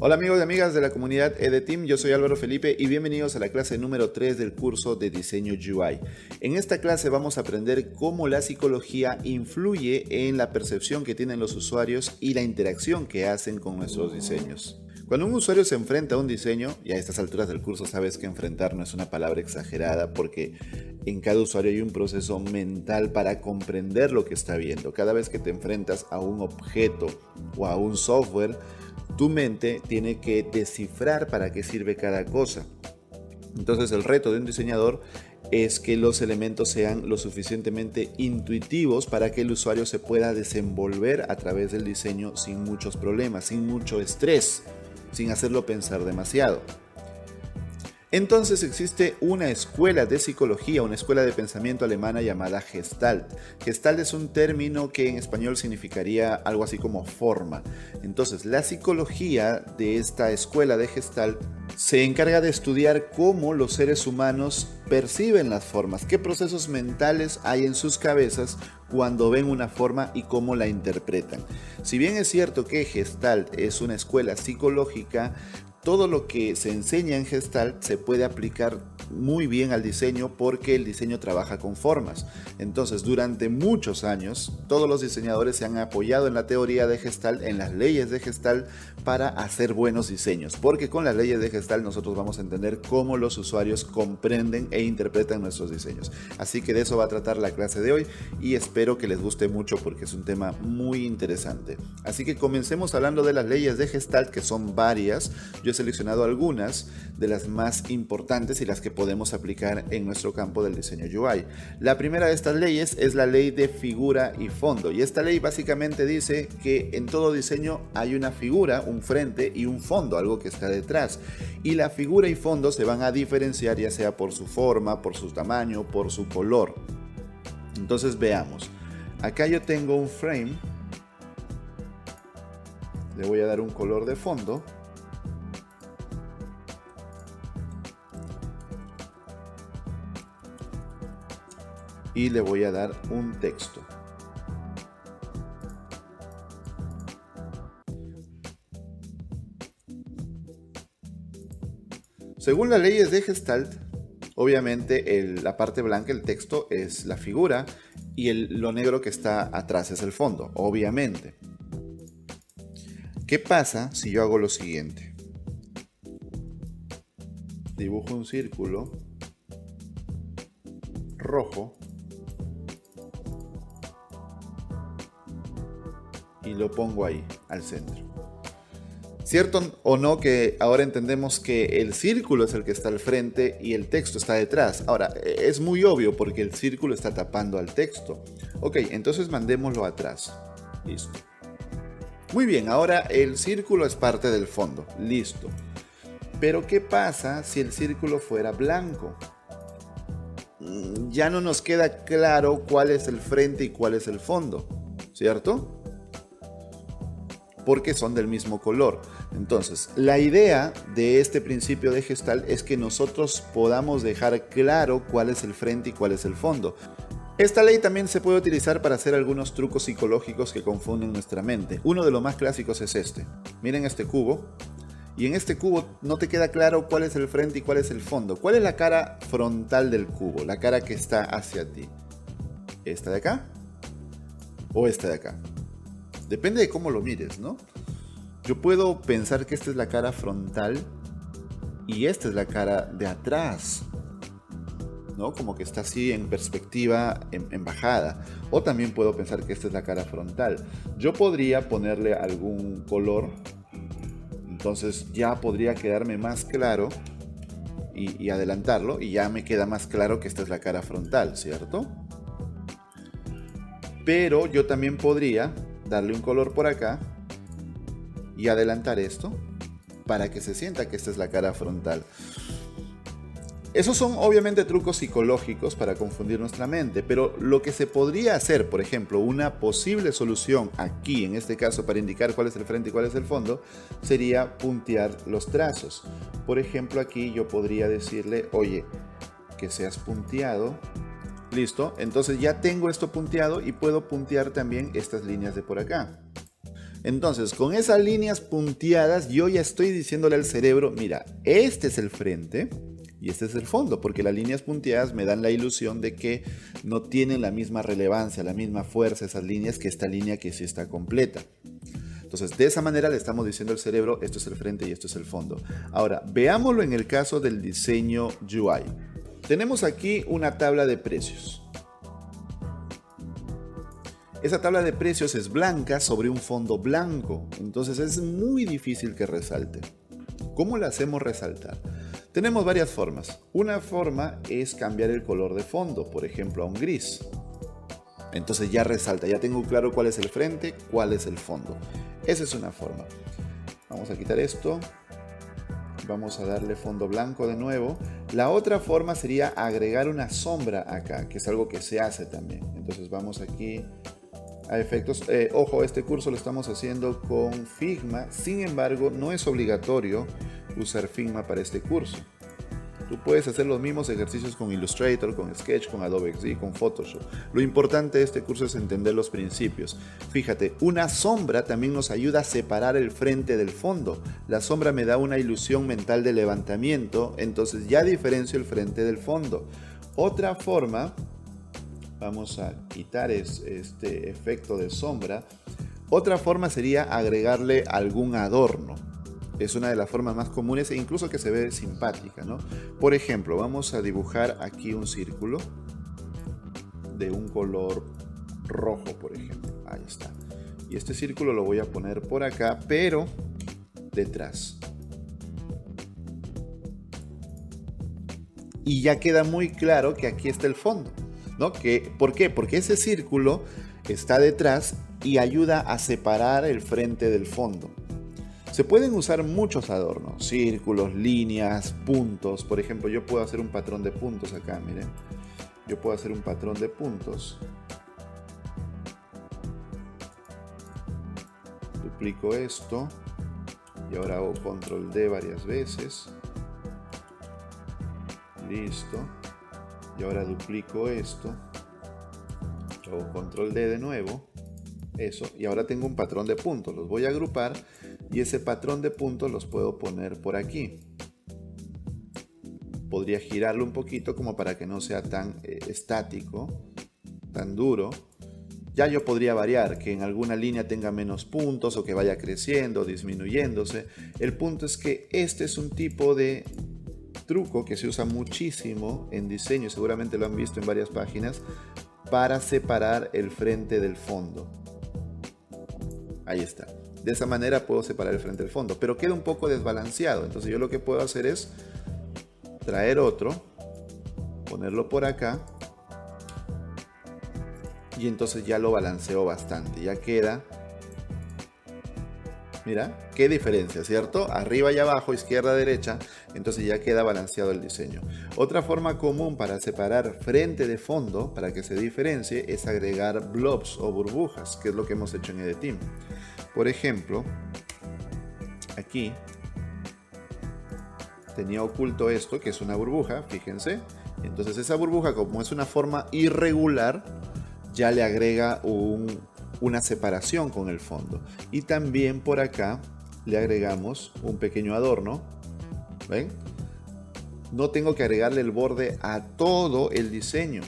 Hola amigos y amigas de la comunidad EDTeam, yo soy Álvaro Felipe y bienvenidos a la clase número 3 del curso de diseño UI. En esta clase vamos a aprender cómo la psicología influye en la percepción que tienen los usuarios y la interacción que hacen con nuestros diseños. Cuando un usuario se enfrenta a un diseño, y a estas alturas del curso sabes que enfrentar no es una palabra exagerada porque en cada usuario hay un proceso mental para comprender lo que está viendo. Cada vez que te enfrentas a un objeto o a un software, tu mente tiene que descifrar para qué sirve cada cosa. Entonces el reto de un diseñador es que los elementos sean lo suficientemente intuitivos para que el usuario se pueda desenvolver a través del diseño sin muchos problemas, sin mucho estrés, sin hacerlo pensar demasiado. Entonces existe una escuela de psicología, una escuela de pensamiento alemana llamada Gestalt. Gestalt es un término que en español significaría algo así como forma. Entonces la psicología de esta escuela de Gestalt se encarga de estudiar cómo los seres humanos perciben las formas, qué procesos mentales hay en sus cabezas cuando ven una forma y cómo la interpretan. Si bien es cierto que Gestalt es una escuela psicológica, todo lo que se enseña en Gestalt se puede aplicar muy bien al diseño porque el diseño trabaja con formas. Entonces, durante muchos años, todos los diseñadores se han apoyado en la teoría de Gestalt, en las leyes de Gestalt, para hacer buenos diseños. Porque con las leyes de Gestalt nosotros vamos a entender cómo los usuarios comprenden e interpretan nuestros diseños. Así que de eso va a tratar la clase de hoy y espero que les guste mucho porque es un tema muy interesante. Así que comencemos hablando de las leyes de Gestalt, que son varias. Yo he seleccionado algunas de las más importantes y las que podemos aplicar en nuestro campo del diseño UI. La primera de estas leyes es la ley de figura y fondo, y esta ley básicamente dice que en todo diseño hay una figura, un frente y un fondo, algo que está detrás, y la figura y fondo se van a diferenciar ya sea por su forma, por su tamaño, por su color. Entonces veamos, acá yo tengo un frame, le voy a dar un color de fondo. Y le voy a dar un texto. Según las leyes de Gestalt, obviamente la parte blanca, el texto, es la figura y lo negro que está atrás es el fondo, obviamente. ¿Qué pasa si yo hago lo siguiente? Dibujo un círculo rojo y lo pongo ahí, al centro. ¿Cierto o no que ahora entendemos que el círculo es el que está al frente y el texto está detrás? Ahora, es muy obvio porque el círculo está tapando al texto. Ok, entonces mandémoslo atrás. Listo. Muy bien, ahora el círculo es parte del fondo. Listo. Pero ¿qué pasa si el círculo fuera blanco? Ya no nos queda claro cuál es el frente y cuál es el fondo, ¿cierto? Porque son del mismo color. Entonces, la idea de este principio de Gestalt es que nosotros podamos dejar claro cuál es el frente y cuál es el fondo. Esta ley también se puede utilizar para hacer algunos trucos psicológicos que confunden nuestra mente. Uno de los más clásicos es este. Miren este cubo. Y en este cubo no te queda claro cuál es el frente y cuál es el fondo. ¿Cuál es la cara frontal del cubo? La cara que está hacia ti. ¿Esta de acá? ¿O esta de acá? Depende de cómo lo mires, ¿no? Yo puedo pensar que esta es la cara frontal y esta es la cara de atrás, ¿no? Como que está así en perspectiva, en bajada. O también puedo pensar que esta es la cara frontal. Yo podría ponerle algún color, entonces ya podría quedarme más claro y adelantarlo y ya me queda más claro que esta es la cara frontal, ¿cierto? Pero yo también podría darle un color por acá y adelantar esto para que se sienta que esta es la cara frontal. Esos son obviamente trucos psicológicos para confundir nuestra mente, pero lo que se podría hacer, por ejemplo, una posible solución aquí, en este caso, para indicar cuál es el frente y cuál es el fondo, sería puntear los trazos. Por ejemplo, aquí yo podría decirle, oye, que seas punteado. Listo, entonces ya tengo esto punteado y puedo puntear también estas líneas de por acá. Entonces, con esas líneas punteadas, yo ya estoy diciéndole al cerebro, mira, este es el frente y este es el fondo, porque las líneas punteadas me dan la ilusión de que no tienen la misma relevancia, la misma fuerza esas líneas que esta línea que sí está completa. Entonces, de esa manera le estamos diciendo al cerebro, esto es el frente y esto es el fondo. Ahora, veámoslo en el caso del diseño UI. Tenemos aquí una tabla de precios. Esa tabla de precios es blanca sobre un fondo blanco, entonces es muy difícil que resalte. ¿Cómo la hacemos resaltar? Tenemos varias formas. Una forma es cambiar el color de fondo, por ejemplo a un gris. Entonces ya resalta, ya tengo claro cuál es el frente, cuál es el fondo. Esa es una forma. Vamos a quitar esto. Vamos a darle fondo blanco de nuevo. La otra forma sería agregar una sombra acá, que es algo que se hace también. Entonces vamos aquí a efectos. Ojo, este curso lo estamos haciendo con Figma. Sin embargo, no es obligatorio usar Figma para este curso. Tú puedes hacer los mismos ejercicios con Illustrator, con Sketch, con Adobe XD, con Photoshop. Lo importante de este curso es entender los principios. Fíjate, una sombra también nos ayuda a separar el frente del fondo. La sombra me da una ilusión mental de levantamiento, entonces ya diferencio el frente del fondo. Otra forma, vamos a quitar este efecto de sombra. Otra forma sería agregarle algún adorno. Es una de las formas más comunes e incluso que se ve simpática, ¿no? Por ejemplo, vamos a dibujar aquí un círculo de un color rojo, por ejemplo. Ahí está. Y este círculo lo voy a poner por acá, pero detrás. Y ya queda muy claro que aquí está el fondo, ¿no? ¿Por qué? Porque ese círculo está detrás y ayuda a separar el frente del fondo. Se pueden usar muchos adornos, círculos, líneas, puntos. Por ejemplo, yo puedo hacer un patrón de puntos acá, miren. Yo puedo hacer un patrón de puntos. Duplico esto. Y ahora hago control D varias veces. Listo. Y ahora duplico esto. Hago control D de nuevo. Eso. Y ahora tengo un patrón de puntos. Los voy a agrupar. Y ese patrón de puntos los puedo poner por aquí. Podría girarlo un poquito como para que no sea tan estático, tan duro. Ya yo podría variar, que en alguna línea tenga menos puntos o que vaya creciendo, disminuyéndose. El punto es que este es un tipo de truco que se usa muchísimo en diseño, seguramente lo han visto en varias páginas, para separar el frente del fondo. Ahí está. De esa manera puedo separar el frente del fondo, pero queda un poco desbalanceado. Entonces yo lo que puedo hacer es traer otro, ponerlo por acá y entonces ya lo balanceo bastante. Ya queda, mira, qué diferencia, ¿cierto? Arriba y abajo, izquierda, derecha, entonces ya queda balanceado el diseño. Otra forma común para separar frente de fondo, para que se diferencie, es agregar blobs o burbujas, que es lo que hemos hecho en Edetim. Por ejemplo, aquí tenía oculto esto, que es una burbuja, fíjense. Entonces esa burbuja, como es una forma irregular, ya le agrega una separación con el fondo. Y también por acá le agregamos un pequeño adorno. ¿Ven? No tengo que agregarle el borde a todo el diseño,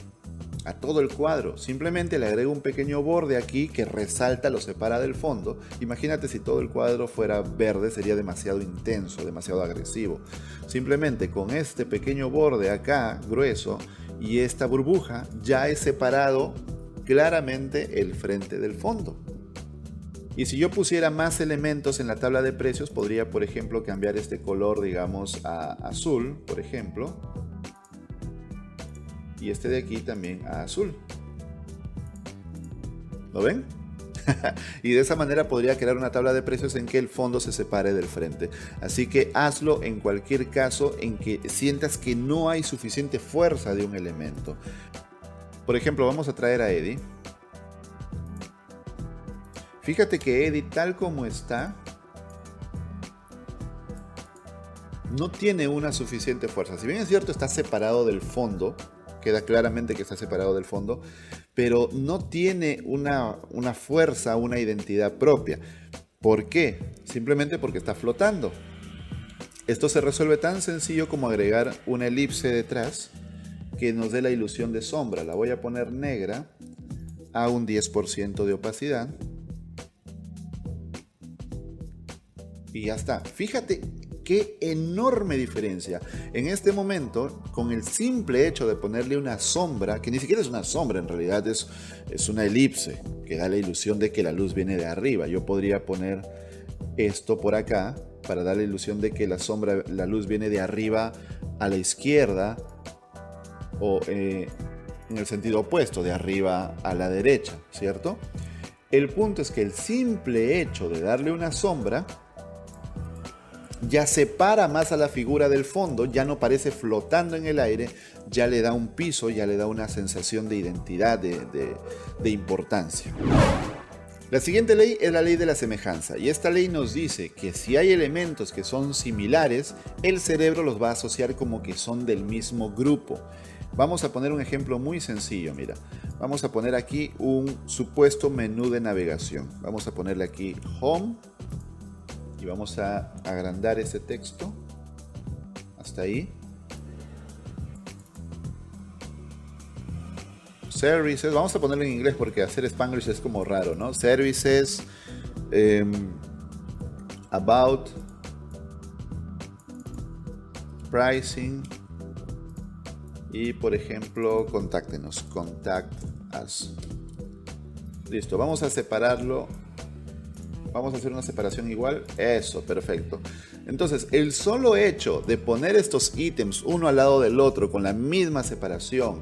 a todo el cuadro. Simplemente le agrego un pequeño borde aquí que resalta, lo separa del fondo. Imagínate si todo el cuadro fuera verde, sería demasiado intenso, demasiado agresivo. Simplemente con este pequeño borde acá, grueso, y esta burbuja, ya he separado claramente el frente del fondo. Y si yo pusiera más elementos en la tabla de precios, podría, por ejemplo, cambiar este color, digamos, a azul, por ejemplo. Y este de aquí también a azul. ¿Lo ven? Y de esa manera podría crear una tabla de precios en que el fondo se separe del frente. Así que hazlo en cualquier caso en que sientas que no hay suficiente fuerza de un elemento. Por ejemplo, vamos a traer a Eddie. Fíjate que Eddie, tal como está, no tiene una suficiente fuerza. Si bien es cierto, está separado del fondo, queda claramente que está separado del fondo, pero no tiene una fuerza, una identidad propia. ¿Por qué? Simplemente porque está flotando. Esto se resuelve tan sencillo como agregar una elipse detrás que nos dé la ilusión de sombra. La voy a poner negra a un 10% de opacidad. Y ya está. Fíjate qué enorme diferencia. En este momento, con el simple hecho de ponerle una sombra, que ni siquiera es una sombra, en realidad es una elipse, que da la ilusión de que la luz viene de arriba. Yo podría poner esto por acá para dar la ilusión de que la luz viene de arriba a la izquierda, o en el sentido opuesto, de arriba a la derecha, ¿cierto? El punto es que el simple hecho de darle una sombra ya separa más a la figura del fondo, ya no parece flotando en el aire, ya le da un piso, ya le da una sensación de identidad, de importancia. La siguiente ley es la ley de la semejanza, y esta ley nos dice que si hay elementos que son similares, el cerebro los va a asociar como que son del mismo grupo. Vamos a poner un ejemplo muy sencillo, mira. Vamos a poner aquí un supuesto menú de navegación. Vamos a ponerle aquí Home. Y vamos a agrandar ese texto hasta ahí. Services, vamos a ponerlo en inglés porque hacer Spanglish es como raro, ¿no? Services, about, pricing y, por ejemplo, contáctenos, contact us. Listo, vamos a separarlo. Vamos a hacer una separación igual. Eso, perfecto. Entonces, el solo hecho de poner estos ítems uno al lado del otro con la misma separación,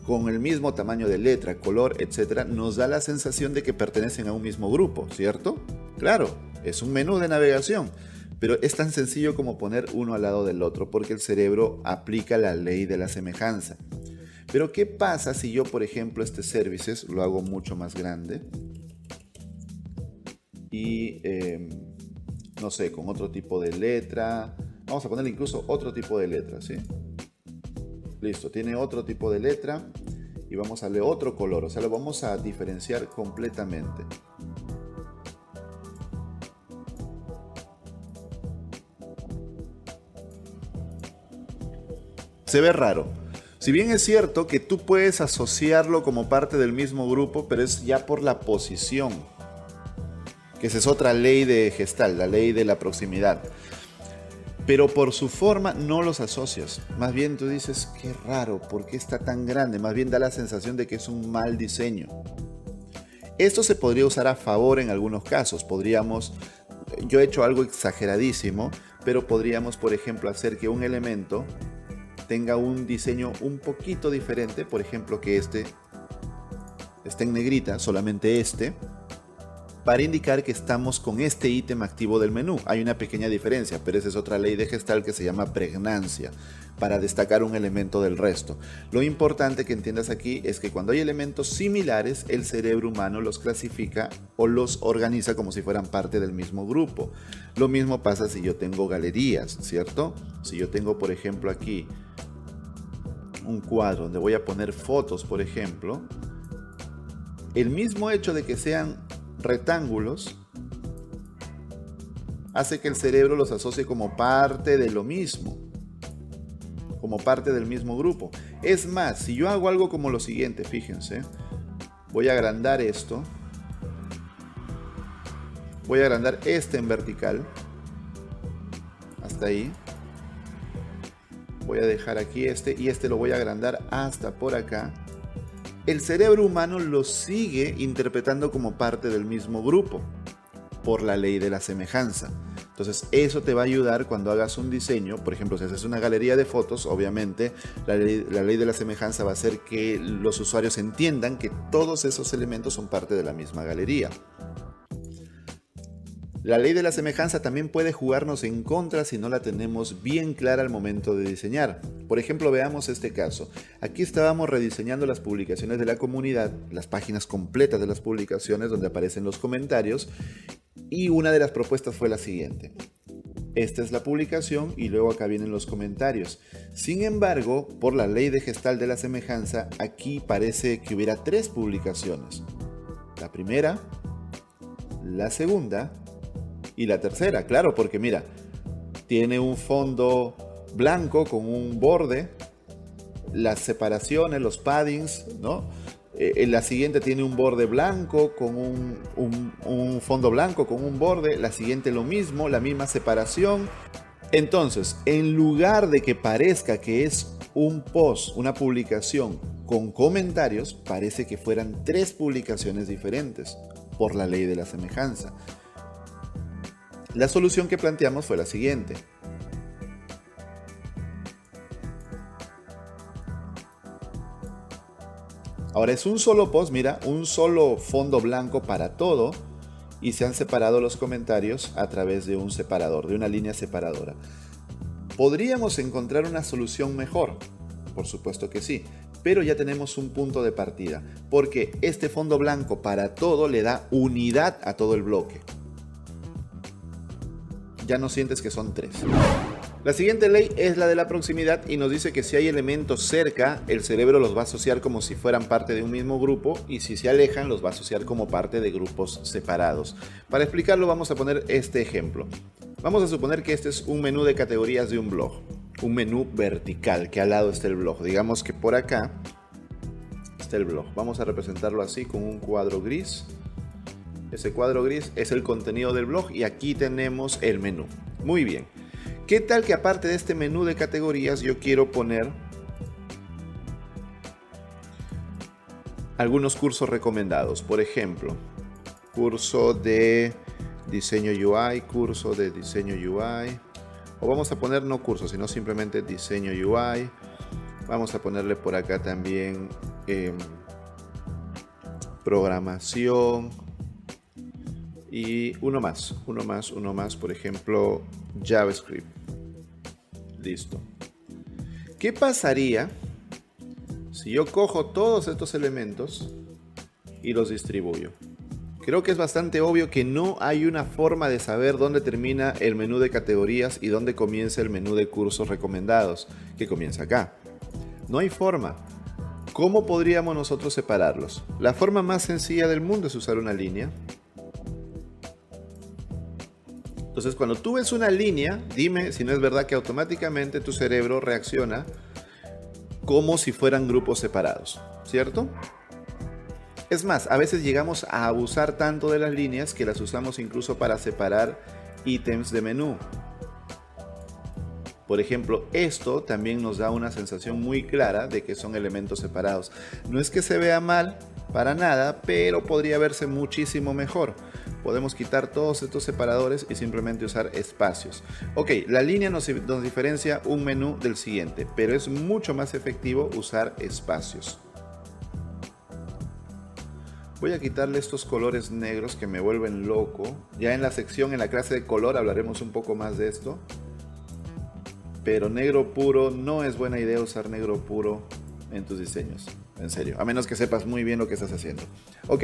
con el mismo tamaño de letra, color, etc., nos da la sensación de que pertenecen a un mismo grupo, ¿cierto? Claro, es un menú de navegación, pero es tan sencillo como poner uno al lado del otro porque el cerebro aplica la ley de la semejanza. Pero, ¿qué pasa si yo, por ejemplo, este services lo hago mucho más grande? Y no sé, con otro tipo de letra. Vamos a ponerle incluso otro tipo de letra, ¿sí? Listo, tiene otro tipo de letra y vamos a darle otro color, o sea, lo vamos a diferenciar completamente. Se ve raro. Si bien es cierto que tú puedes asociarlo como parte del mismo grupo, pero es ya por la posición. Que esa es otra ley de Gestalt, la ley de la proximidad. Pero por su forma no los asocias. Más bien tú dices, qué raro, ¿por qué está tan grande? Más bien da la sensación de que es un mal diseño. Esto se podría usar a favor en algunos casos. Yo he hecho algo exageradísimo, pero podríamos, por ejemplo, hacer que un elemento tenga un diseño un poquito diferente. Por ejemplo, que este esté en negrita, solamente este, para indicar que estamos con este ítem activo del menú. Hay una pequeña diferencia, pero esa es otra ley de Gestalt que se llama pregnancia, para destacar un elemento del resto. Lo importante que entiendas aquí es que cuando hay elementos similares, el cerebro humano los clasifica o los organiza como si fueran parte del mismo grupo. Lo mismo pasa si yo tengo galerías, ¿cierto? Si yo tengo, por ejemplo, aquí un cuadro donde voy a poner fotos, por ejemplo, el mismo hecho de que sean rectángulos hace que el cerebro los asocie como parte de lo mismo, como parte del mismo grupo. Es más, si yo hago algo como lo siguiente, fíjense, voy a agrandar esto, voy a agrandar este en vertical, hasta ahí, voy a dejar aquí este y este lo voy a agrandar hasta por acá. El cerebro humano lo sigue interpretando como parte del mismo grupo, por la ley de la semejanza. Entonces, eso te va a ayudar cuando hagas un diseño. Por ejemplo, si haces una galería de fotos, obviamente, la ley de la semejanza va a hacer que los usuarios entiendan que todos esos elementos son parte de la misma galería. La ley de la semejanza también puede jugarnos en contra si no la tenemos bien clara al momento de diseñar. Por ejemplo, veamos este caso. Aquí estábamos rediseñando las publicaciones de la comunidad, las páginas completas de las publicaciones donde aparecen los comentarios, y una de las propuestas fue la siguiente. Esta es la publicación y luego acá vienen los comentarios. Sin embargo, por la ley de Gestalt de la semejanza, aquí parece que hubiera 3 publicaciones. La primera, la segunda Y la tercera, claro, porque mira, tiene un fondo blanco con un borde, las separaciones, los paddings, ¿no? La siguiente tiene un borde blanco con un fondo blanco con un borde, la siguiente lo mismo, la misma separación. Entonces, en lugar de que parezca que es un post, una publicación con comentarios, parece que fueran 3 publicaciones diferentes por la ley de la semejanza. La solución que planteamos fue la siguiente. Ahora es un solo post, mira, un solo fondo blanco para todo, y se han separado los comentarios a través de un separador, de una línea separadora. ¿Podríamos encontrar una solución mejor? Por supuesto que sí, pero ya tenemos un punto de partida, porque este fondo blanco para todo le da unidad a todo el bloque. Ya no sientes que son 3. La siguiente ley es la de la proximidad y nos dice que si hay elementos cerca, el cerebro los va a asociar como si fueran parte de un mismo grupo, y si se alejan los va a asociar como parte de grupos separados. Para explicarlo vamos a poner este ejemplo. Vamos a suponer que este es un menú de categorías de un blog, un menú vertical, que al lado está el blog. Digamos que por acá está el blog. Vamos a representarlo así con un cuadro gris. Ese cuadro gris es el contenido del blog y aquí tenemos el menú. Muy bien. ¿Qué tal que aparte de este menú de categorías yo quiero poner algunos cursos recomendados? Por ejemplo, curso de diseño UI, curso de diseño UI. O vamos a poner no curso, sino simplemente diseño UI. Vamos a ponerle por acá también programación. Y uno más, por ejemplo, JavaScript. Listo. ¿Qué pasaría si yo cojo todos estos elementos y los distribuyo? Creo que es bastante obvio que no hay una forma de saber dónde termina el menú de categorías y dónde comienza el menú de cursos recomendados, que comienza acá. No hay forma. ¿Cómo podríamos nosotros separarlos? La forma más sencilla del mundo es usar una línea. Entonces, cuando tú ves una línea, dime si no es verdad que automáticamente tu cerebro reacciona como si fueran grupos separados, ¿cierto? Es más, a veces llegamos a abusar tanto de las líneas que las usamos incluso para separar ítems de menú. Por ejemplo, esto también nos da una sensación muy clara de que son elementos separados. No es que se vea mal, para nada, pero podría verse muchísimo mejor. Podemos quitar todos estos separadores y simplemente usar espacios. Ok, la línea nos diferencia un menú del siguiente, pero es mucho más efectivo usar espacios. Voy a quitarle estos colores negros que me vuelven loco. Ya en la sección, en la clase de color, hablaremos un poco más de esto. Pero negro puro, no es buena idea usar negro puro en tus diseños. En serio, a menos que sepas muy bien lo que estás haciendo. Ok,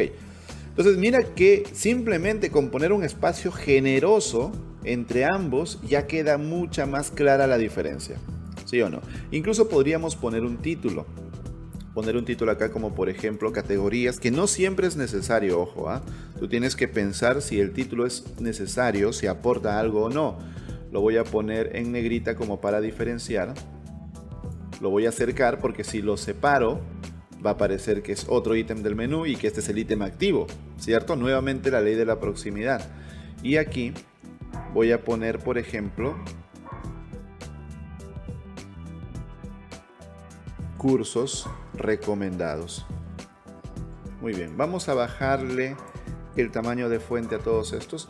entonces mira que simplemente con poner un espacio generoso entre ambos ya queda mucha más clara la diferencia. ¿Sí o no? Incluso podríamos poner un título. Poner un título acá como por ejemplo categorías, que no siempre es necesario, ojo, ¿eh? Tú tienes que pensar si el título es necesario, si aporta algo o no. Lo voy a poner en negrita como para diferenciar. Lo voy a acercar porque si lo separo va a parecer que es otro ítem del menú y que este es el ítem activo, ¿cierto? Nuevamente la ley de la proximidad. Y aquí voy a poner, por ejemplo, cursos recomendados. Muy bien, vamos a bajarle el tamaño de fuente a todos estos.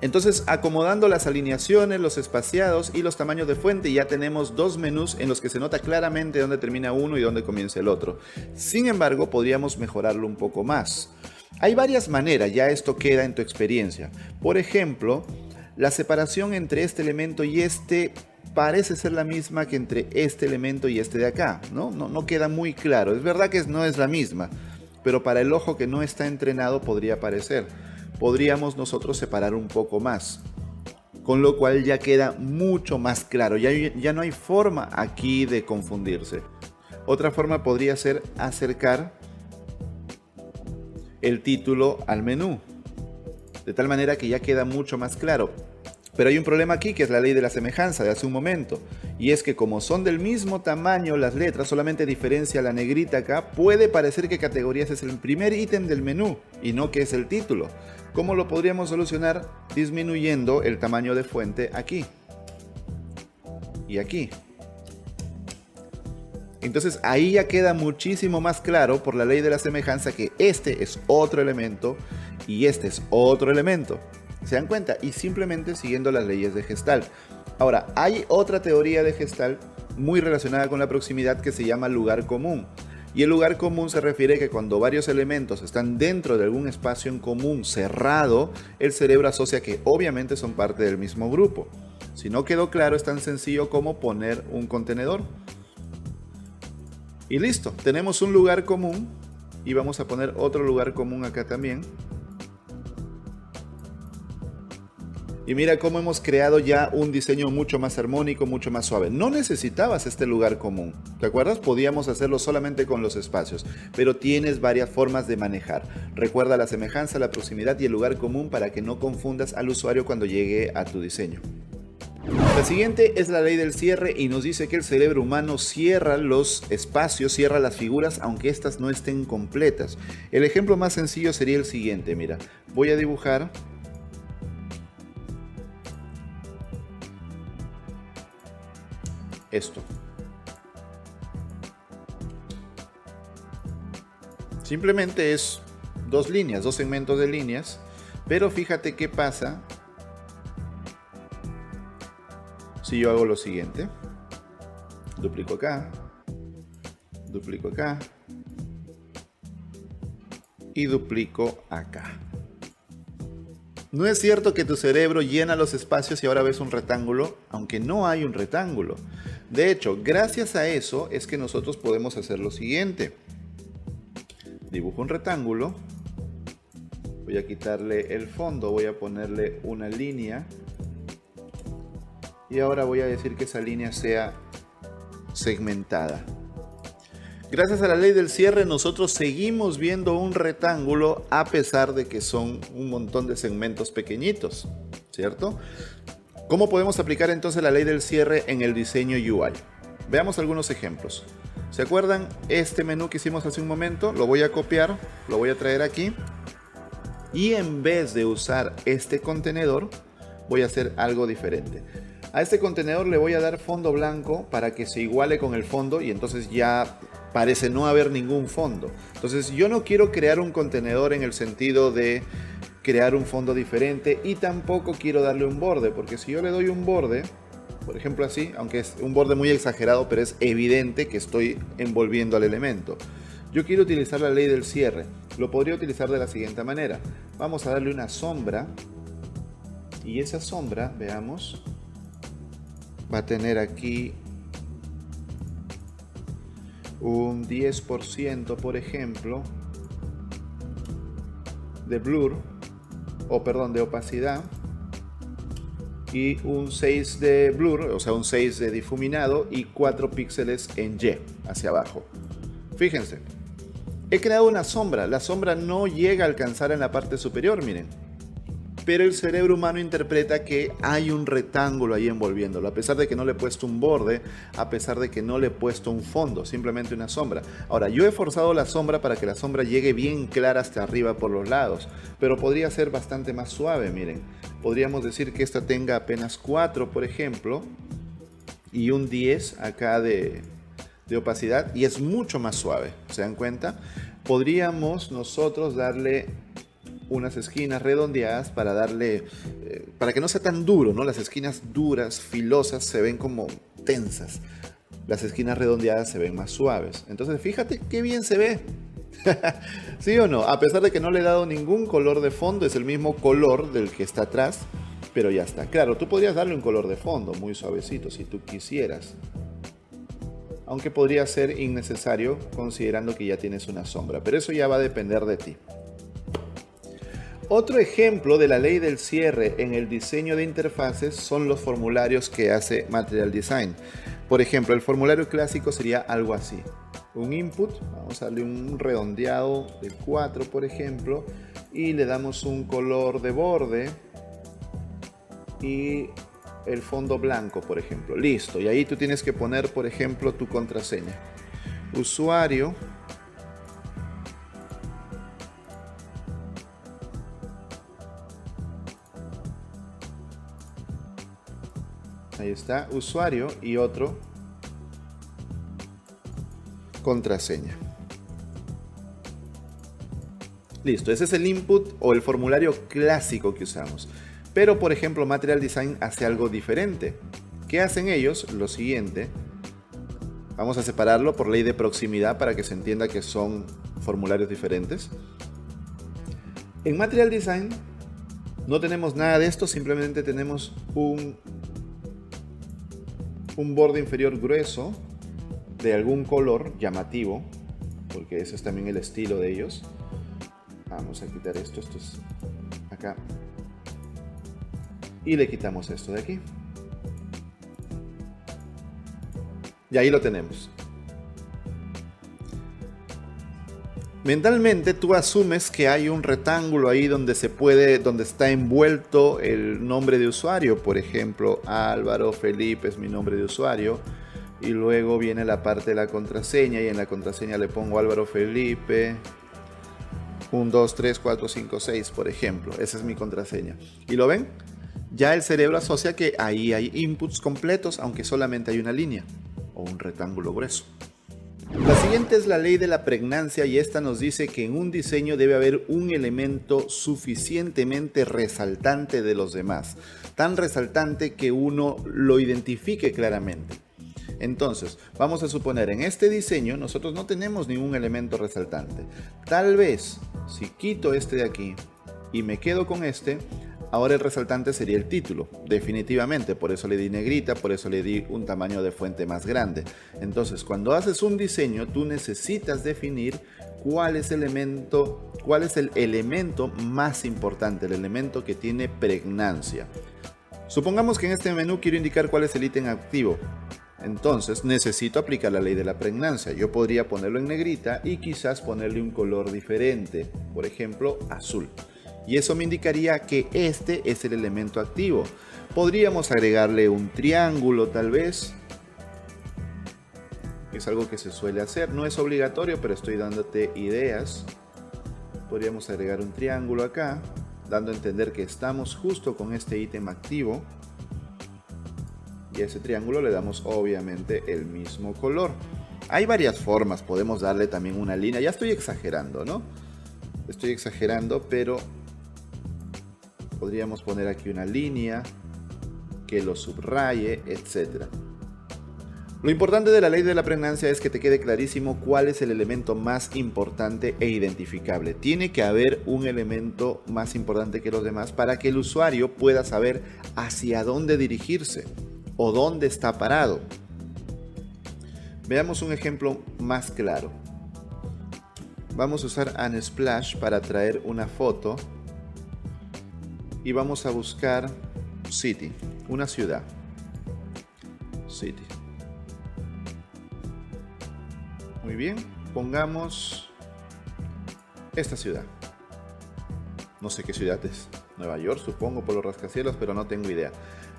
Entonces, acomodando las alineaciones, los espaciados y los tamaños de fuente, ya tenemos dos menús en los que se nota claramente dónde termina uno y dónde comienza el otro. Sin embargo, podríamos mejorarlo un poco más. Hay varias maneras, ya esto queda en tu experiencia. Por ejemplo, la separación entre este elemento y este parece ser la misma que entre este elemento y este de acá, ¿no? No queda muy claro. Es verdad que no es la misma, pero para el ojo que no está entrenado podría parecer. Podríamos nosotros separar un poco más, con lo cual ya queda mucho más claro, ya no hay forma aquí de confundirse. Otra forma podría ser acercar el título al menú. de tal manera que ya queda mucho más claro. Pero hay un problema aquí, que es la ley de la semejanza de hace un momento, y es que como son del mismo tamaño las letras, solamente diferencia la negrita acá, puede parecer que categorías es el primer ítem del menú y no que es el título. ¿Cómo lo podríamos solucionar? Disminuyendo el tamaño de fuente aquí y aquí. Entonces ahí ya queda muchísimo más claro por la ley de la semejanza que este es otro elemento y este es otro elemento. ¿Se dan cuenta? Y simplemente siguiendo las leyes de Gestalt. Ahora, hay otra teoría de Gestalt muy relacionada con la proximidad que se llama lugar común. Y el lugar común se refiere a que cuando varios elementos están dentro de algún espacio en común cerrado, el cerebro asocia que obviamente son parte del mismo grupo. Si no quedó claro, es tan sencillo como poner un contenedor. Y listo, tenemos un lugar común y vamos a poner otro lugar común acá también. Y mira cómo hemos creado ya un diseño mucho más armónico, mucho más suave. No necesitabas este lugar común, ¿te acuerdas? Podíamos hacerlo solamente con los espacios, pero tienes varias formas de manejar. Recuerda la semejanza, la proximidad y el lugar común para que no confundas al usuario cuando llegue a tu diseño. La siguiente es la ley del cierre y nos dice que el cerebro humano cierra los espacios, cierra las figuras aunque éstas no estén completas. El ejemplo más sencillo sería el siguiente, mira, voy a dibujar esto. Simplemente es dos líneas, dos segmentos de líneas, pero fíjate qué pasa si yo hago lo siguiente. Duplico acá y duplico acá. No es cierto que tu cerebro llena los espacios y ahora ves un rectángulo, aunque no hay un rectángulo. De hecho, gracias a eso es que nosotros podemos hacer lo siguiente. Dibujo un rectángulo, voy a quitarle el fondo, voy a ponerle una línea y ahora voy a decir que esa línea sea segmentada. Gracias a la ley del cierre nosotros seguimos viendo un rectángulo a pesar de que son un montón de segmentos pequeñitos, ¿cierto? ¿Cómo podemos aplicar entonces la ley del cierre en el diseño UI? Veamos algunos ejemplos. ¿Se acuerdan este menú que hicimos hace un momento? Lo voy a copiar, lo voy a traer aquí y en vez de usar este contenedor voy a hacer algo diferente. A este contenedor le voy a dar fondo blanco para que se iguale con el fondo y entonces ya parece no haber ningún fondo. Entonces yo no quiero crear un contenedor en el sentido de crear un fondo diferente y tampoco quiero darle un borde, porque si yo le doy un borde, por ejemplo así, aunque es un borde muy exagerado, pero es evidente que estoy envolviendo al elemento. Yo quiero utilizar la ley del cierre. Lo podría utilizar de la siguiente manera. Vamos a darle una sombra y esa sombra, veamos, va a tener aquí un 10%, por ejemplo, de blur, de opacidad, y un 6 de blur, o sea, un 6 de difuminado y 4 píxeles en Y hacia abajo. Fíjense, he creado una sombra. La sombra no llega a alcanzar en la parte superior, miren. Pero el cerebro humano interpreta que hay un rectángulo ahí envolviéndolo, a pesar de que no le he puesto un borde, a pesar de que no le he puesto un fondo, simplemente una sombra. Ahora, yo he forzado la sombra para que la sombra llegue bien clara hasta arriba por los lados, pero podría ser bastante más suave, miren. Podríamos decir que esta tenga apenas 4, por ejemplo, y un 10 acá de opacidad, y es mucho más suave, ¿se dan cuenta? Podríamos nosotros darle unas esquinas redondeadas para darle, para que no sea tan duro, ¿no? Las esquinas duras, filosas, se ven como tensas. Las esquinas redondeadas se ven más suaves. Entonces, fíjate qué bien se ve. ¿Sí o no? A pesar de que no le he dado ningún color de fondo, es el mismo color del que está atrás, pero ya está. Claro, tú podrías darle un color de fondo muy suavecito si tú quisieras. Aunque podría ser innecesario considerando que ya tienes una sombra, pero eso ya va a depender de ti. Otro ejemplo de la ley del cierre en el diseño de interfaces son los formularios que hace Material Design. Por ejemplo, el formulario clásico sería algo así. Un input, vamos a darle un redondeado de 4, por ejemplo, y le damos un color de borde y el fondo blanco, por ejemplo. Listo. Y ahí tú tienes que poner, por ejemplo, tu contraseña. Usuario. Ahí está, usuario y otro contraseña. Listo, ese es el input o el formulario clásico que usamos. Pero, por ejemplo, Material Design hace algo diferente. ¿Qué hacen ellos? Lo siguiente. Vamos a separarlo por ley de proximidad para que se entienda que son formularios diferentes. En Material Design no tenemos nada de esto, simplemente tenemos un borde inferior grueso de algún color llamativo, porque ese es también el estilo de ellos. Vamos a quitar esto es acá. Y le quitamos esto de aquí. Y ahí lo tenemos. Mentalmente tú asumes que hay un rectángulo ahí donde está envuelto el nombre de usuario. Por ejemplo, Álvaro Felipe es mi nombre de usuario. Y luego viene la parte de la contraseña y en la contraseña le pongo Álvaro Felipe 1, 2, 3, 4, 5, 6, por ejemplo. Esa es mi contraseña. ¿Y lo ven? Ya el cerebro asocia que ahí hay inputs completos, aunque solamente hay una línea o un rectángulo grueso. La siguiente es la ley de la pregnancia y esta nos dice que en un diseño debe haber un elemento suficientemente resaltante de los demás, tan resaltante que uno lo identifique claramente. Entonces, vamos a suponer, en este diseño nosotros no tenemos ningún elemento resaltante. Tal vez, si quito este de aquí y me quedo con este, ahora el resaltante sería el título, definitivamente. Por eso le di negrita, por eso le di un tamaño de fuente más grande. Entonces, cuando haces un diseño, tú necesitas definir cuál es el elemento más importante, el elemento que tiene pregnancia. Supongamos que en este menú quiero indicar cuál es el ítem activo. Entonces necesito aplicar la ley de la pregnancia. Yo podría ponerlo en negrita y quizás ponerle un color diferente, por ejemplo azul. Y eso me indicaría que este es el elemento activo. Podríamos agregarle un triángulo tal vez. Es algo que se suele hacer. No es obligatorio, pero estoy dándote ideas. Podríamos agregar un triángulo acá, dando a entender que estamos justo con este ítem activo. Y a ese triángulo le damos obviamente el mismo color. Hay varias formas, podemos darle también una línea. Ya estoy exagerando, ¿no? Estoy exagerando, pero podríamos poner aquí una línea que lo subraye, etc. Lo importante de la ley de la pregnancia es que te quede clarísimo cuál es el elemento más importante e identificable. Tiene que haber un elemento más importante que los demás para que el usuario pueda saber hacia dónde dirigirse o dónde está parado. Veamos un ejemplo más claro. Vamos a usar Unsplash para traer una foto y vamos a buscar City, una ciudad. City. Muy bien, pongamos esta ciudad. No sé qué ciudad es. Nueva York, supongo, por los rascacielos, pero no tengo idea.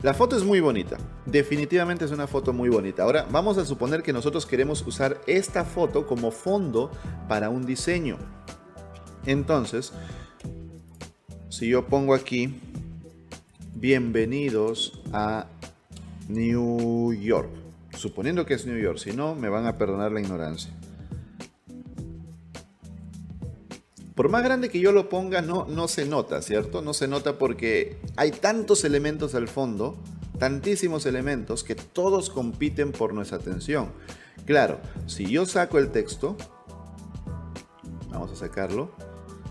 La foto es muy bonita. Definitivamente es una foto muy bonita. Ahora, vamos a suponer que nosotros queremos usar esta foto como fondo para un diseño. Entonces, si yo pongo aquí, bienvenidos a New York. Suponiendo que es New York, si no, me van a perdonar la ignorancia. Por más grande que yo lo ponga, no se nota, ¿cierto? No se nota porque hay tantos elementos al fondo, tantísimos elementos, que todos compiten por nuestra atención. Claro, si yo saco el texto, vamos a sacarlo,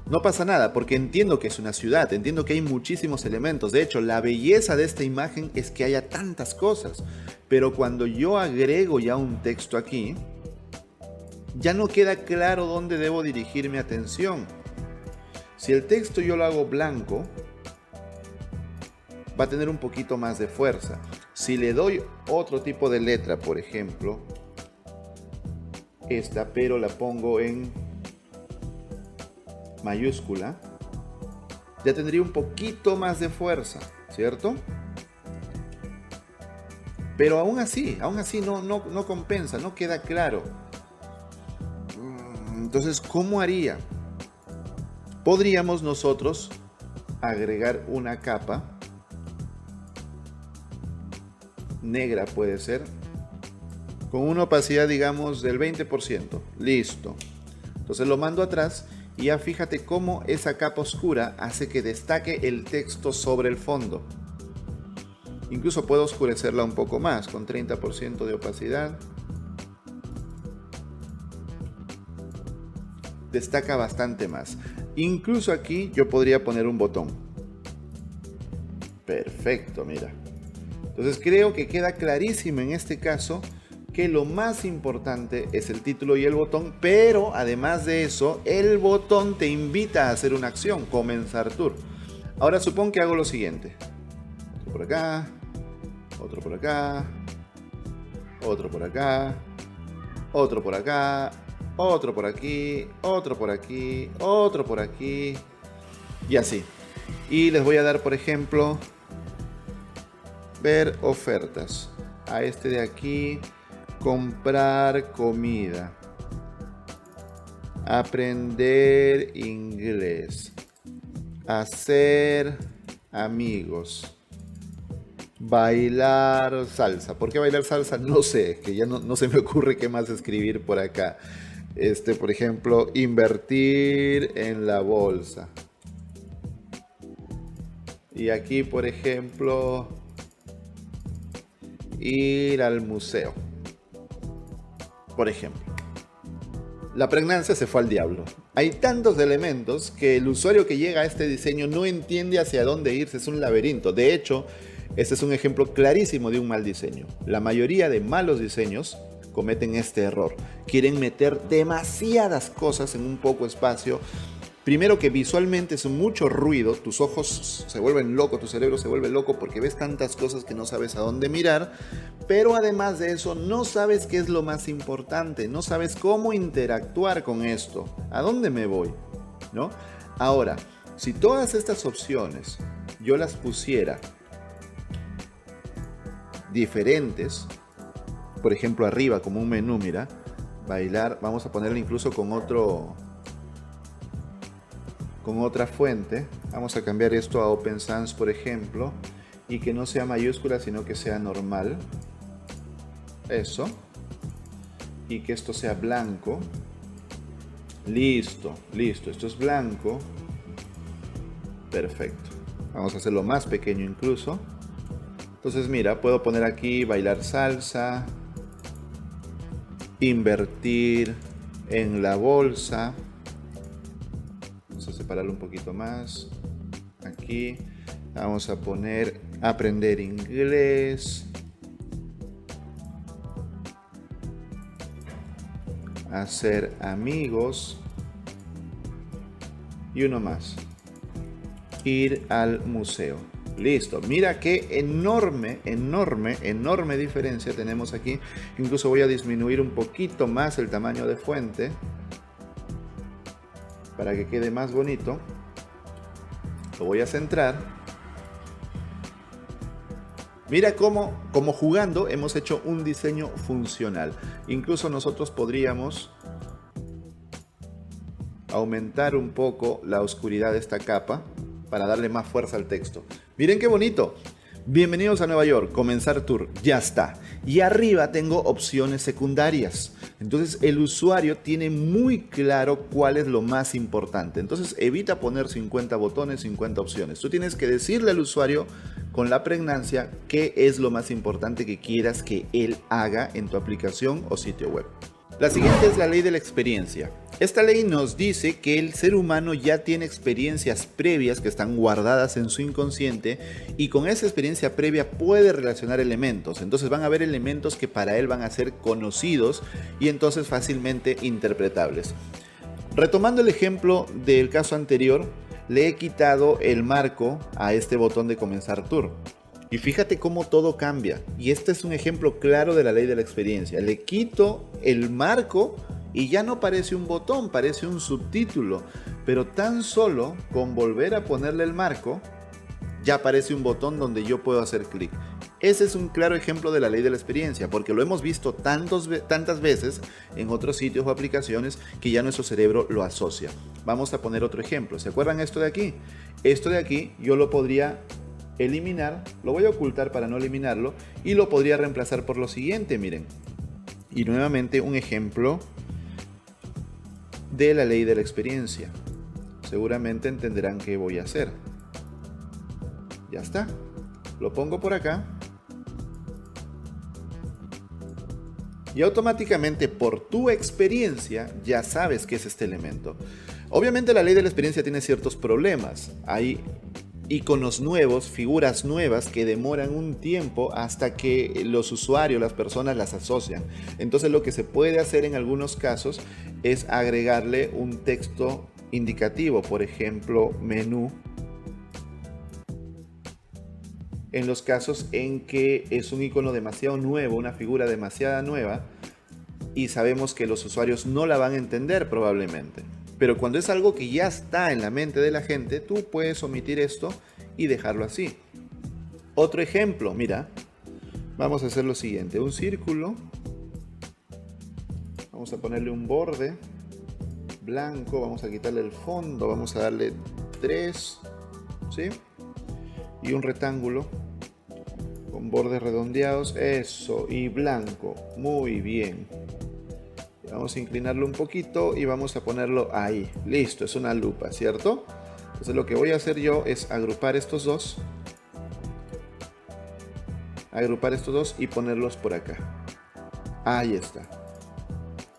no pasa nada porque entiendo que es una ciudad, entiendo que hay muchísimos elementos. De hecho, la belleza de esta imagen es que haya tantas cosas. Pero cuando yo agrego ya un texto aquí, ya no queda claro dónde debo dirigir mi atención. Si el texto yo lo hago blanco, va a tener un poquito más de fuerza. Si le doy otro tipo de letra, por ejemplo, esta, pero la pongo en mayúscula, ya tendría un poquito más de fuerza, ¿cierto? Pero aún así no compensa, no queda claro. Entonces, ¿cómo haría? Podríamos nosotros agregar una capa negra, puede ser, con una opacidad, digamos, del 20%. Listo. Entonces lo mando atrás y ya fíjate cómo esa capa oscura hace que destaque el texto sobre el fondo. Incluso puedo oscurecerla un poco más con 30% de opacidad. Destaca bastante más. Incluso aquí yo podría poner un botón. Perfecto, mira. Entonces creo que queda clarísimo en este caso que lo más importante es el título y el botón, pero además de eso, el botón te invita a hacer una acción, comenzar tour. Ahora supón que hago lo siguiente. Otro por acá, otro por acá, otro por acá, otro por acá, otro por aquí, otro por aquí, otro por aquí, y así. Y les voy a dar, por ejemplo, ver ofertas. A este de aquí, comprar comida, aprender inglés, hacer amigos, bailar salsa. ¿Por qué bailar salsa? No sé, que ya no se me ocurre qué más escribir por acá. Por ejemplo, invertir en la bolsa. Y aquí, por ejemplo, ir al museo. Por ejemplo. La pregnancia se fue al diablo. Hay tantos elementos que el usuario que llega a este diseño no entiende hacia dónde irse. Es un laberinto. De hecho, este es un ejemplo clarísimo de un mal diseño. La mayoría de malos diseños cometen este error. Quieren meter demasiadas cosas en un poco espacio. Primero, que visualmente es mucho ruido, tus ojos se vuelven locos, tu cerebro se vuelve loco porque ves tantas cosas que no sabes a dónde mirar, pero además de eso no sabes qué es lo más importante, no sabes cómo interactuar con esto, a dónde me voy, ¿no? Ahora, si todas estas opciones yo las pusiera diferentes, por ejemplo arriba como un menú, mira, bailar, vamos a ponerlo incluso con otra fuente. Vamos a cambiar esto a Open Sans, por ejemplo, y que no sea mayúscula sino que sea normal, eso, y que esto sea blanco. Listo, esto es blanco, perfecto. Vamos a hacerlo más pequeño incluso. Entonces mira, puedo poner aquí bailar salsa, invertir en la bolsa. Vamos a separarlo un poquito más. Aquí vamos a poner aprender inglés, hacer amigos, y uno más, ir al museo. Listo, mira qué enorme diferencia tenemos aquí. Incluso voy a disminuir un poquito más el tamaño de fuente para que quede más bonito. Lo voy a centrar. Mira cómo jugando hemos hecho un diseño funcional. Incluso nosotros podríamos aumentar un poco la oscuridad de esta capa para darle más fuerza al texto. Miren qué bonito. Bienvenidos a Nueva York, comenzar tour, ya está. Y arriba tengo opciones secundarias. Entonces el usuario tiene muy claro cuál es lo más importante. Entonces evita poner 50 botones, 50 opciones. Tú tienes que decirle al usuario con la pregnancia qué es lo más importante que quieras que él haga en tu aplicación o sitio web. La siguiente es la ley de la experiencia. Esta ley nos dice que el ser humano ya tiene experiencias previas que están guardadas en su inconsciente y con esa experiencia previa puede relacionar elementos. Entonces van a haber elementos que para él van a ser conocidos y entonces fácilmente interpretables. Retomando el ejemplo del caso anterior, le he quitado el marco a este botón de comenzar tour. Y fíjate cómo todo cambia. Y este es un ejemplo claro de la ley de la experiencia. Le quito el marco y ya no parece un botón, parece un subtítulo. pero tan solo con volver a ponerle el marco, ya aparece un botón donde yo puedo hacer clic. Ese es un claro ejemplo de la ley de la experiencia, porque lo hemos visto tantas veces en otros sitios o aplicaciones que ya nuestro cerebro lo asocia. Vamos a poner otro ejemplo. ¿Se acuerdan esto de aquí? Esto de aquí yo lo podría eliminar, lo voy a ocultar para no eliminarlo, y lo podría reemplazar por lo siguiente, miren. Y nuevamente un ejemplo de la ley de la experiencia. Seguramente entenderán qué voy a hacer. Ya está. Lo pongo por acá. Y automáticamente por tu experiencia ya sabes qué es este elemento. Obviamente la ley de la experiencia tiene ciertos problemas. Hay iconos nuevos, figuras nuevas que demoran un tiempo hasta que los usuarios, las personas las asocian. Entonces lo que se puede hacer en algunos casos es agregarle un texto indicativo, por ejemplo, menú. En los casos en que es un icono demasiado nuevo, una figura demasiado nueva, y sabemos que los usuarios no la van a entender probablemente. Pero cuando es algo que ya está en la mente de la gente, tú puedes omitir esto y dejarlo así. Otro ejemplo, mira, vamos a hacer lo siguiente, un círculo, vamos a ponerle un borde blanco, vamos a quitarle el fondo, vamos a darle 3, ¿sí? Y un rectángulo con bordes redondeados, eso, y blanco, muy bien. Vamos a inclinarlo un poquito y vamos a ponerlo ahí, listo, es una lupa, ¿cierto? Entonces lo que voy a hacer yo es agrupar estos dos y ponerlos por acá. Ahí está.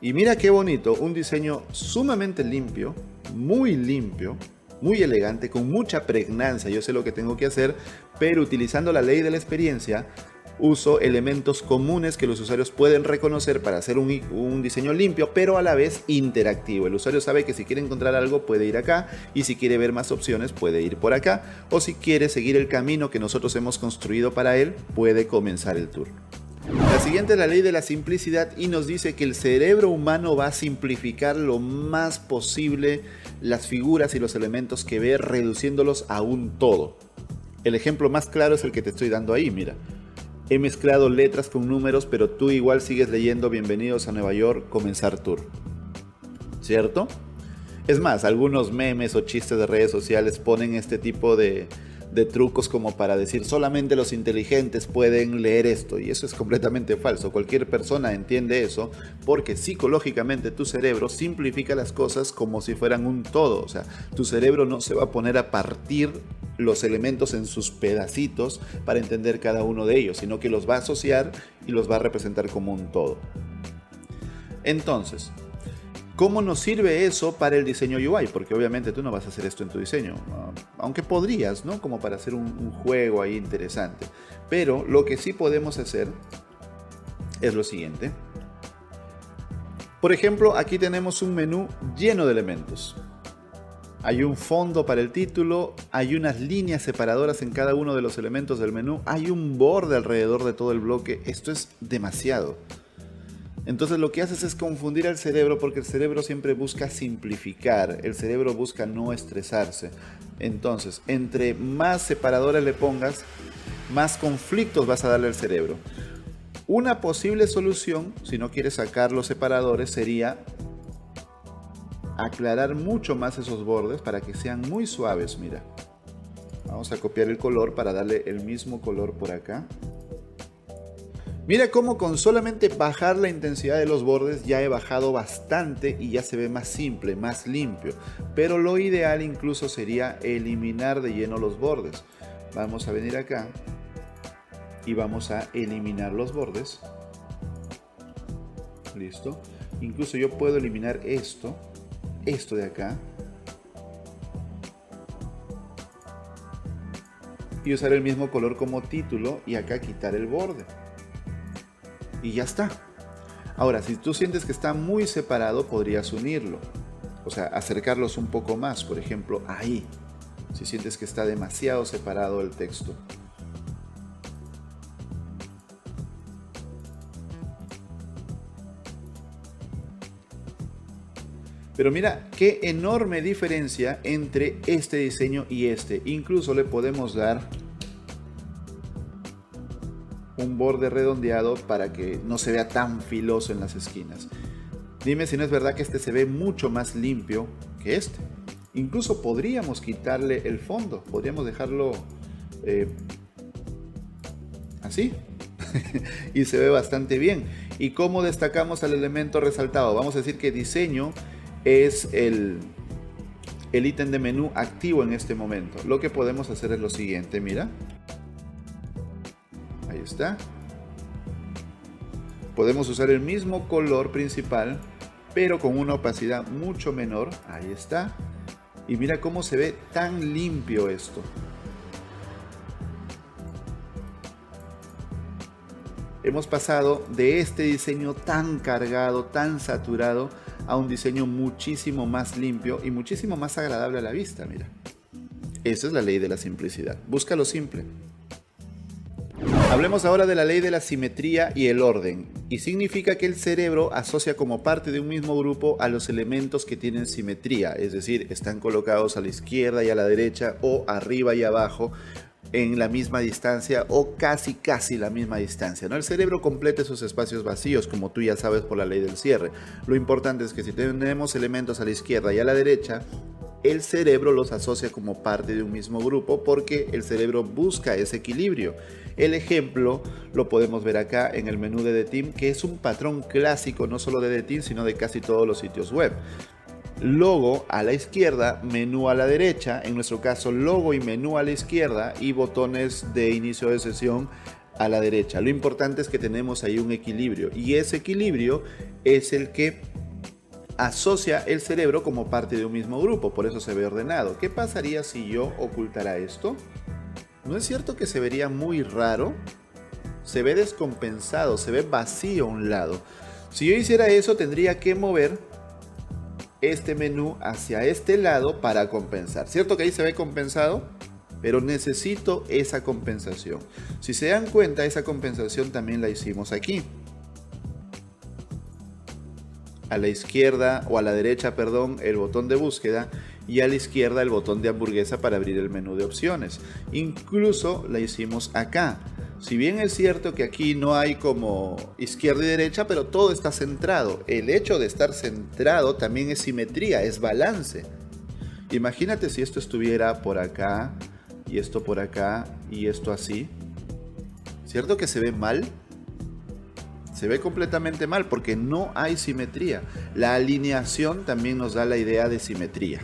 Y mira qué bonito, un diseño sumamente limpio, muy elegante, con mucha pregnancia. Yo sé lo que tengo que hacer, pero utilizando la ley de la experiencia, uso elementos comunes que los usuarios pueden reconocer para hacer un diseño limpio, pero a la vez interactivo. El usuario sabe que si quiere encontrar algo puede ir acá, y si quiere ver más opciones puede ir por acá, o si quiere seguir el camino que nosotros hemos construido para él, puede comenzar el tour. La siguiente es la ley de la simplicidad y nos dice que el cerebro humano va a simplificar lo más posible las figuras y los elementos que ve, reduciéndolos a un todo. El ejemplo más claro es el que te estoy dando ahí, mira. He mezclado letras con números, pero tú igual sigues leyendo Bienvenidos a Nueva York, comenzar tour. ¿Cierto? Es más, algunos memes o chistes de redes sociales ponen este tipo de trucos como para decir solamente los inteligentes pueden leer esto, y eso es completamente falso. Cualquier persona entiende eso porque psicológicamente tu cerebro simplifica las cosas como si fueran un todo. O sea, tu cerebro no se va a poner a partir los elementos en sus pedacitos para entender cada uno de ellos, sino que los va a asociar y los va a representar como un todo. Entonces, ¿cómo nos sirve eso para el diseño UI? Porque obviamente tú no vas a hacer esto en tu diseño, aunque podrías, ¿no? Como para hacer un juego ahí interesante. Pero lo que sí podemos hacer es lo siguiente. Por ejemplo, aquí tenemos un menú lleno de elementos. Hay un fondo para el título, hay unas líneas separadoras en cada uno de los elementos del menú, hay un borde alrededor de todo el bloque. Esto es demasiado. Entonces lo que haces es confundir al cerebro, porque el cerebro siempre busca simplificar, el cerebro busca no estresarse. Entonces, entre más separadores le pongas, más conflictos vas a darle al cerebro. Una posible solución, si no quieres sacar los separadores, sería aclarar mucho más esos bordes para que sean muy suaves. Mira, vamos a copiar el color para darle el mismo color por acá. Mira cómo con solamente bajar la intensidad de los bordes ya he bajado bastante y ya se ve más simple, más limpio. Pero lo ideal incluso sería eliminar de lleno los bordes. Vamos a venir acá y vamos a eliminar los bordes. Listo. Incluso yo puedo eliminar esto de acá. Y usar el mismo color como título y acá quitar el borde. Y ya está. Ahora, si tú sientes que está muy separado, podrías unirlo. O sea, acercarlos un poco más. Por ejemplo, ahí. Si sientes que está demasiado separado el texto. Pero mira qué enorme diferencia entre este diseño y este. Incluso le podemos dar un borde redondeado para que no se vea tan filoso en las esquinas. Dime si no es verdad que este se ve mucho más limpio que este. Incluso podríamos quitarle el fondo, podríamos dejarlo así y se ve bastante bien. ¿Y cómo destacamos al elemento resaltado? Vamos a decir que diseño es el ítem de menú activo en este momento. Lo que podemos hacer es lo siguiente, mira. Ahí está. Podemos usar el mismo color principal, pero con una opacidad mucho menor. Ahí está. Y mira cómo se ve tan limpio esto. Hemos pasado de este diseño tan cargado, tan saturado, a un diseño muchísimo más limpio y muchísimo más agradable a la vista, mira. Esa es la ley de la simplicidad. Busca lo simple. Hablemos ahora de la ley de la simetría y el orden. Y significa que el cerebro asocia como parte de un mismo grupo a los elementos que tienen simetría. Es decir, están colocados a la izquierda y a la derecha o arriba y abajo en la misma distancia o casi la misma distancia, ¿no? El cerebro completa esos espacios vacíos, como tú ya sabes por la ley del cierre. Lo importante es que si tenemos elementos a la izquierda y a la derecha, el cerebro los asocia como parte de un mismo grupo porque el cerebro busca ese equilibrio. El ejemplo lo podemos ver acá en el menú de The Team, que es un patrón clásico no solo de The Team, sino de casi todos los sitios web. Logo a la izquierda, menú a la derecha, en nuestro caso logo y menú a la izquierda y botones de inicio de sesión a la derecha. Lo importante es que tenemos ahí un equilibrio y ese equilibrio es el que asocia el cerebro como parte de un mismo grupo, por eso se ve ordenado. ¿Qué pasaría si yo ocultara esto? ¿No es cierto que se vería muy raro? Se ve descompensado, se ve vacío a un lado. Si yo hiciera eso, tendría que mover este menú hacia este lado para compensar. ¿Cierto que ahí se ve compensado? Pero necesito esa compensación. Si se dan cuenta, esa compensación también la hicimos aquí. A la izquierda o a la derecha, perdón, el botón de búsqueda y a la izquierda el botón de hamburguesa para abrir el menú de opciones. Incluso la hicimos acá. Si bien es cierto que aquí no hay como izquierda y derecha, pero todo está centrado. El hecho de estar centrado también es simetría, es balance. Imagínate si esto estuviera por acá y esto por acá y esto así. ¿Cierto que se ve mal? Se ve completamente mal porque no hay simetría. La alineación también nos da la idea de simetría.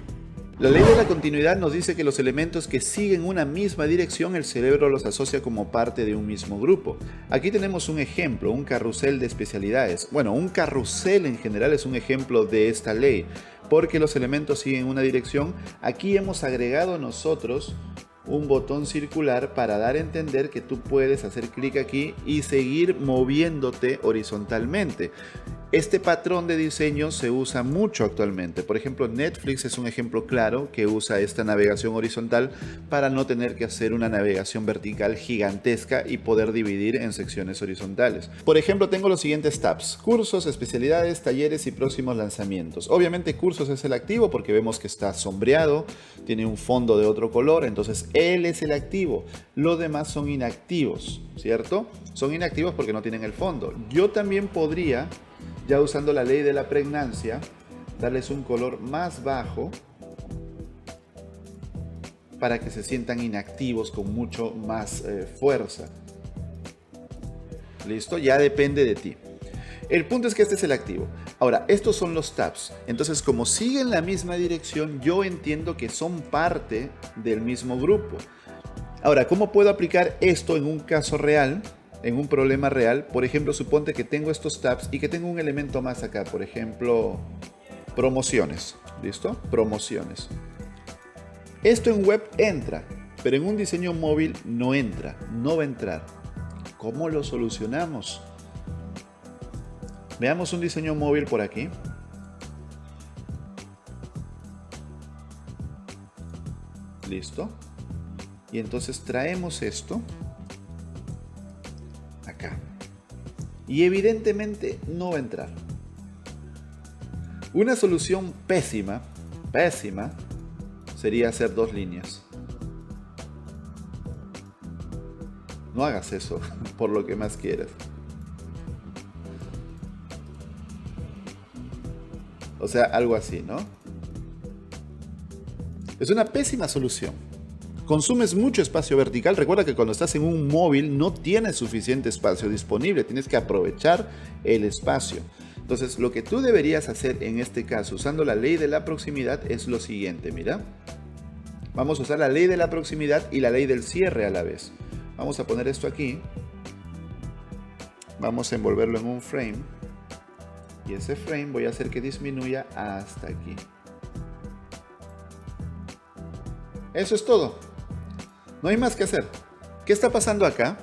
La ley de la continuidad nos dice que los elementos que siguen una misma dirección el cerebro los asocia como parte de un mismo grupo. Aquí tenemos un ejemplo, un carrusel de especialidades. Bueno, un carrusel en general es un ejemplo de esta ley, porque los elementos siguen una dirección. Aquí hemos agregado nosotros un botón circular para dar a entender que tú puedes hacer clic aquí y seguir moviéndote horizontalmente. Este patrón de diseño se usa mucho actualmente. Por ejemplo, Netflix es un ejemplo claro que usa esta navegación horizontal para no tener que hacer una navegación vertical gigantesca y poder dividir en secciones horizontales. Por ejemplo, tengo los siguientes tabs: cursos, especialidades, talleres y próximos lanzamientos. Obviamente cursos es el activo porque vemos que está sombreado, tiene un fondo de otro color, entonces él es el activo. Los demás son inactivos, ¿cierto? Son inactivos porque no tienen el fondo. Yo también podría, ya usando la ley de la pregnancia, darles un color más bajo para que se sientan inactivos con mucho más fuerza. ¿Listo? Ya depende de ti. El punto es que este es el activo. Ahora, estos son los tabs. Entonces, como siguen la misma dirección, yo entiendo que son parte del mismo grupo. Ahora, ¿cómo puedo aplicar esto en un caso real? En un problema real. Por ejemplo, suponte que tengo estos tabs y que tengo un elemento más acá. Por ejemplo, promociones. ¿Listo? Promociones. Esto en web entra, pero en un diseño móvil no entra. No va a entrar. ¿Cómo lo solucionamos? Veamos un diseño móvil por aquí. Listo. Y entonces traemos esto acá. Y evidentemente no va a entrar. Una solución pésima, sería hacer 2 líneas. No hagas eso, por lo que más quieras. O sea, algo así, ¿no? Es una pésima solución. Consumes mucho espacio vertical. Recuerda que cuando estás en un móvil no tienes suficiente espacio disponible. Tienes que aprovechar el espacio. Entonces, lo que tú deberías hacer en este caso, usando la ley de la proximidad, es lo siguiente, mira. Vamos a usar la ley de la proximidad y la ley del cierre a la vez. Vamos a poner esto aquí. Vamos a envolverlo en un frame. Y ese frame voy a hacer que disminuya hasta aquí. Eso es todo. No hay más que hacer. ¿Qué está pasando acá?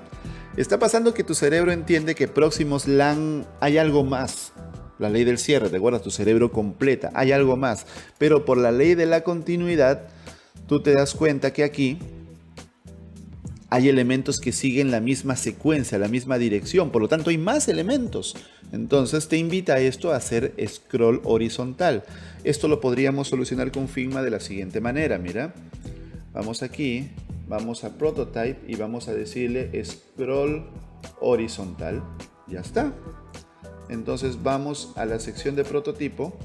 Está pasando que tu cerebro entiende que próximos LAN hay algo más. La ley del cierre, recuerda, tu cerebro completa, hay algo más. Pero por la ley de la continuidad, tú te das cuenta que aquí hay elementos que siguen la misma secuencia, la misma dirección. Por lo tanto, hay más elementos. Entonces te invita esto a hacer scroll horizontal. Esto lo podríamos solucionar con Figma de la siguiente manera. Mira, vamos aquí, vamos a Prototype y vamos a decirle scroll horizontal. Ya está. Entonces vamos a la sección de prototipo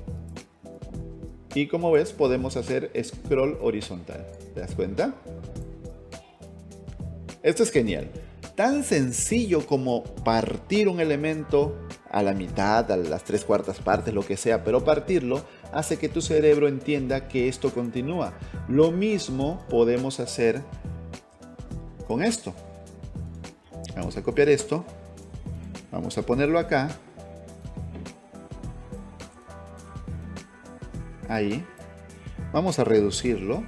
y como ves podemos hacer scroll horizontal. ¿Te das cuenta? Esto es genial. Tan sencillo como partir un elemento a la mitad, a las 3/4 partes, lo que sea, pero partirlo hace que tu cerebro entienda que esto continúa. Lo mismo podemos hacer con esto. Vamos a copiar esto. Vamos a ponerlo acá. Ahí. Vamos a reducirlo.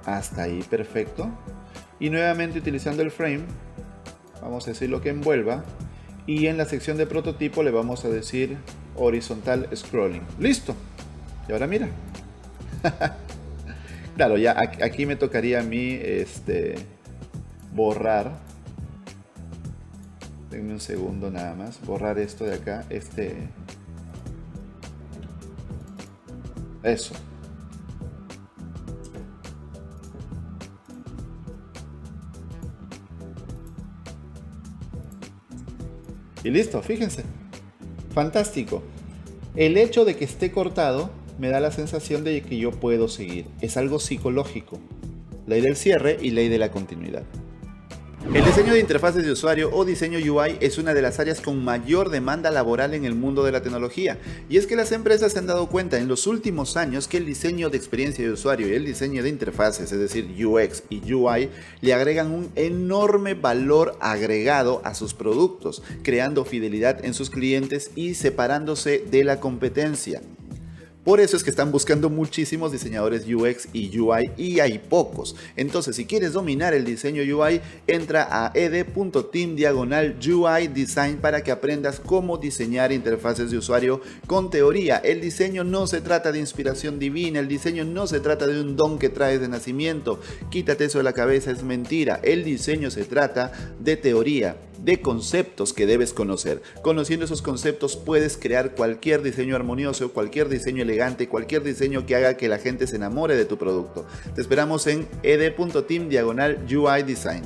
Hasta ahí, perfecto. Y nuevamente utilizando el frame, vamos a decir lo que envuelva. Y en la sección de prototipo le vamos a decir horizontal scrolling. ¡Listo! Y ahora mira. Claro, ya aquí me tocaría a mí borrar. Denme un segundo nada más. Borrar esto de acá. Eso. Y listo, fíjense. Fantástico. El hecho de que esté cortado me da la sensación de que yo puedo seguir. Es algo psicológico. Ley del cierre y ley de la continuidad. El diseño de interfaces de usuario o diseño UI es una de las áreas con mayor demanda laboral en el mundo de la tecnología. Y es que las empresas se han dado cuenta en los últimos años que el diseño de experiencia de usuario y el diseño de interfaces, es decir, UX y UI, le agregan un enorme valor agregado a sus productos, creando fidelidad en sus clientes y separándose de la competencia. Por eso es que están buscando muchísimos diseñadores UX y UI y hay pocos. Entonces, si quieres dominar el diseño UI, entra a ed.team/UI Design para que aprendas cómo diseñar interfaces de usuario con teoría. El diseño no se trata de inspiración divina, el diseño no se trata de un don que traes de nacimiento. Quítate eso de la cabeza, es mentira. El diseño se trata de teoría, de conceptos que debes conocer. Conociendo esos conceptos puedes crear cualquier diseño armonioso, cualquier diseño elegante, cualquier diseño que haga que la gente se enamore de tu producto. Te esperamos en ed.team/UI Design.